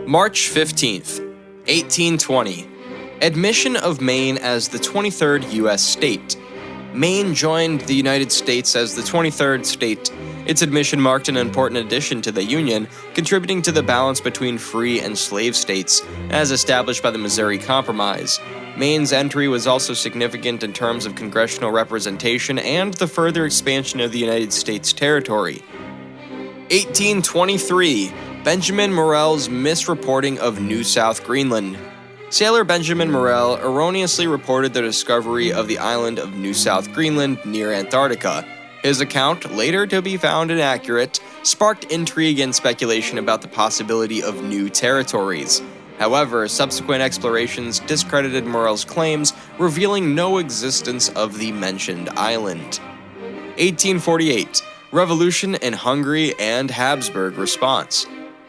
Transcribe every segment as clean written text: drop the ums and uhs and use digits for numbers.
March 15th, 1820. Admission of Maine as the 23rd U.S. state. Maine joined the United States as the 23rd state. Its admission marked an important addition to the Union, contributing to the balance between free and slave states, as established by the Missouri Compromise. Maine's entry was also significant in terms of congressional representation and the further expansion of the United States territory. 1823. Benjamin Morrell's misreporting of New South Greenland. Sailor Benjamin Morrell erroneously reported the discovery of the island of New South Greenland near Antarctica. His account, later to be found inaccurate, sparked intrigue and speculation about the possibility of new territories. However, subsequent explorations discredited Morrell's claims, revealing no existence of the mentioned island. 1848. Revolution in Hungary and Habsburg response.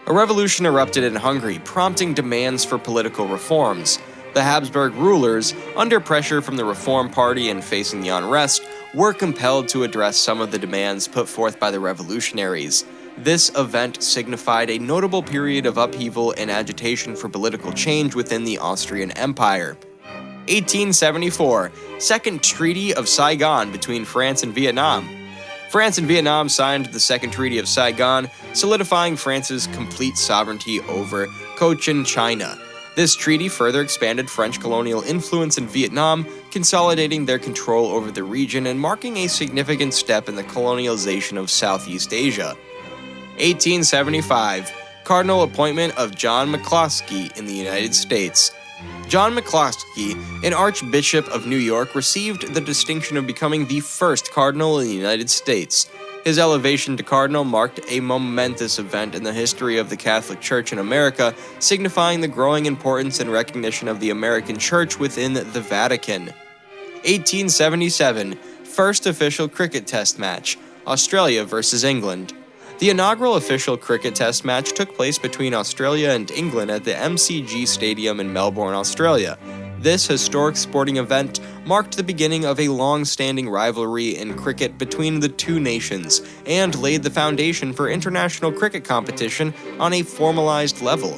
A revolution erupted in Hungary, prompting demands for political reforms. The Habsburg rulers, under pressure from the Reform Party and facing the unrest, were compelled to address some of the demands put forth by the revolutionaries. This event signified a notable period of upheaval and agitation for political change within the Austrian Empire. 1874. Second Treaty of Saigon between France and Vietnam. France and Vietnam signed the Second Treaty of Saigon, solidifying France's complete sovereignty over Cochin China. This treaty further expanded French colonial influence in Vietnam, consolidating their control over the region and marking a significant step in the colonialization of Southeast Asia. 1875. Cardinal appointment of John McCloskey in the United States. John McCloskey, an Archbishop of New York, received the distinction of becoming the first cardinal in the United States. His elevation to cardinal marked a momentous event in the history of the Catholic Church in America, signifying the growing importance and recognition of the American Church within the Vatican. 1877. First official cricket test match, Australia versus England. The inaugural official cricket test match took place between Australia and England at the MCG Stadium in Melbourne, Australia. This historic sporting event marked the beginning of a long-standing rivalry in cricket between the two nations and laid the foundation for international cricket competition on a formalized level.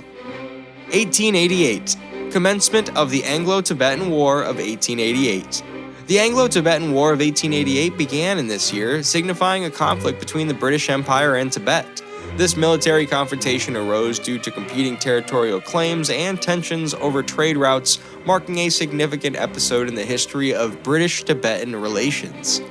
1888. Commencement of the Anglo-Tibetan War of 1888. The Anglo-Tibetan War of 1888 began in this year, signifying a conflict between the British Empire and Tibet. This military confrontation arose due to competing territorial claims and tensions over trade routes, marking a significant episode in the history of British-Tibetan relations.